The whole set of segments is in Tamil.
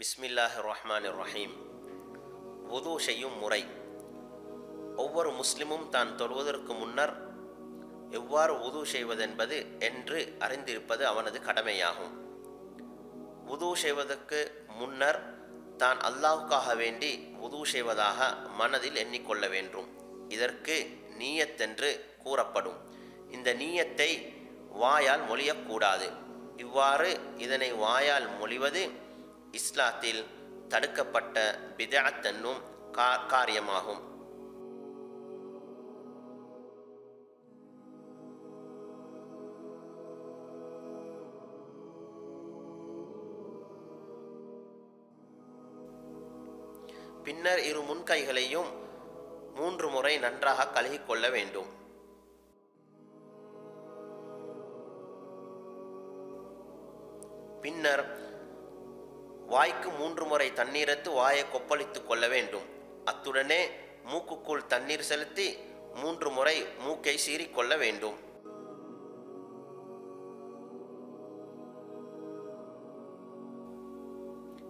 பிஸ்மில்லாஹிர் ரஹ்மானிர் ரஹீம். வுது செய்யும் முறை. ஒவ்வொரு முஸ்லிமும் தான் தொழுவதற்கு முன்னர் எவ்வாறு வுது செய்வதென்பது என்று அறிந்திருப்பது அவனது கடமையாகும். வுது செய்வதற்கு முன்னர் தான் அல்லாஹ்வுக்காக வேண்டி வுது செய்வதாக மனதில் எண்ணிக்கொள்ள வேண்டும். இதற்கு நீயத் என்று கூறப்படும். இந்த நீயத்தை வாயால் மொழியக்கூடாது. இவ்வாறு இதனை வாயால் மொழிவது இஸ்லாத்தில் தடுக்கப்பட்ட பித்அத் என்னும் காரியமாகும். பின்னர் இரு முன்கைகளையும் 3 முறை நன்றாக கழுகிக்கொள்ள வேண்டும். பின்னர் வாய்க்கு 3 முறை தண்ணீர் எடுத்து வாயை கொப்பளித்துக் கொள்ள வேண்டும். அத்துடனே மூக்குக்குள் தண்ணீர் செலுத்தி 3 முறை மூக்கை சீறிக்கொள்ள வேண்டும்.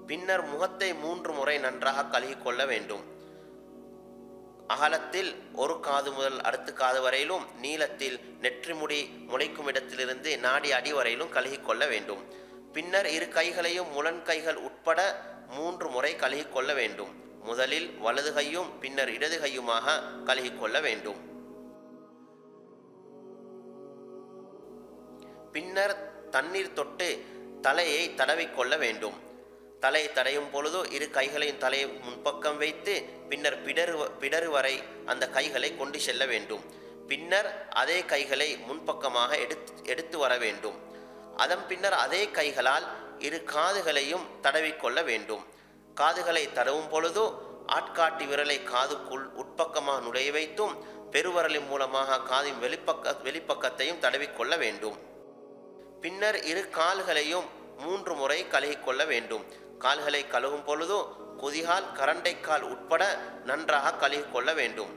பின்னர் முகத்தை 3 முறை நன்றாக கழுகிக்கொள்ள வேண்டும். அகலத்தில் ஒரு காது முதல் அடுத்த காது வரையிலும், நீளத்தில் நெற்றிமுடி முளைக்கும் இடத்திலிருந்து நாடி அடி வரையிலும் கழுகிக்கொள்ள வேண்டும். பின்னர் இரு கைகளையும் முழங்கைகள் உட்பட 3 முறை கழுகிக்கொள்ள வேண்டும். முதலில் வலது கையும் பின்னர் இடது கையுமாக கழுகிக்கொள்ள வேண்டும். பின்னர் தண்ணீர் தொட்டு தலையை தடவிக்கொள்ள வேண்டும். தலை தடையும் பொழுது இரு கைகளையும் தலையை முன்பக்கம் வைத்து பின்னர் பிடரு வரை அந்த கைகளை கொண்டு செல்ல வேண்டும். பின்னர் அதே கைகளை முன்பக்கமாக எடுத்து வர வேண்டும். அதன் பின்னர் அதே கைகளால் இரு காதுகளையும் தடவிக்கொள்ள வேண்டும். காதுகளை தடவும் பொழுது ஆட்காட்டி விரலை காதுக்குள் உட்பக்கமாக நுழைய வைத்தும் பெருவரலின் மூலமாக காதின் வெளிப்பக்கத்தையும் தடவிக்கொள்ள வேண்டும். பின்னர் இரு கால்களையும் 3 முறை கழுகிக்கொள்ள வேண்டும். கால்களை கழுவும் பொழுது குதிகால் கரண்டைக்கால் உட்பட நன்றாக கழுகிக்கொள்ள வேண்டும்.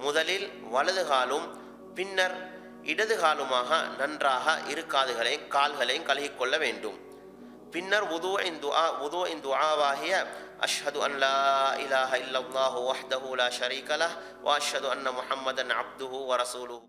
முதலில் வலது காலும் பின்னர் இடது காலுமாக நன்றாக இரு கால்களையும் கழுகிக்கொள்ள வேண்டும். பின்னர் வுதுஇன் துஆவாகிய அஷ்ஹது அன் லா இலாஹ இல்லல்லாஹு வஹ்தஹு லா ஷரீக லஹ் வ அஷ்ஹது அன்ன முஹம்மதன் அப்துஹு வ ரசூலுஹு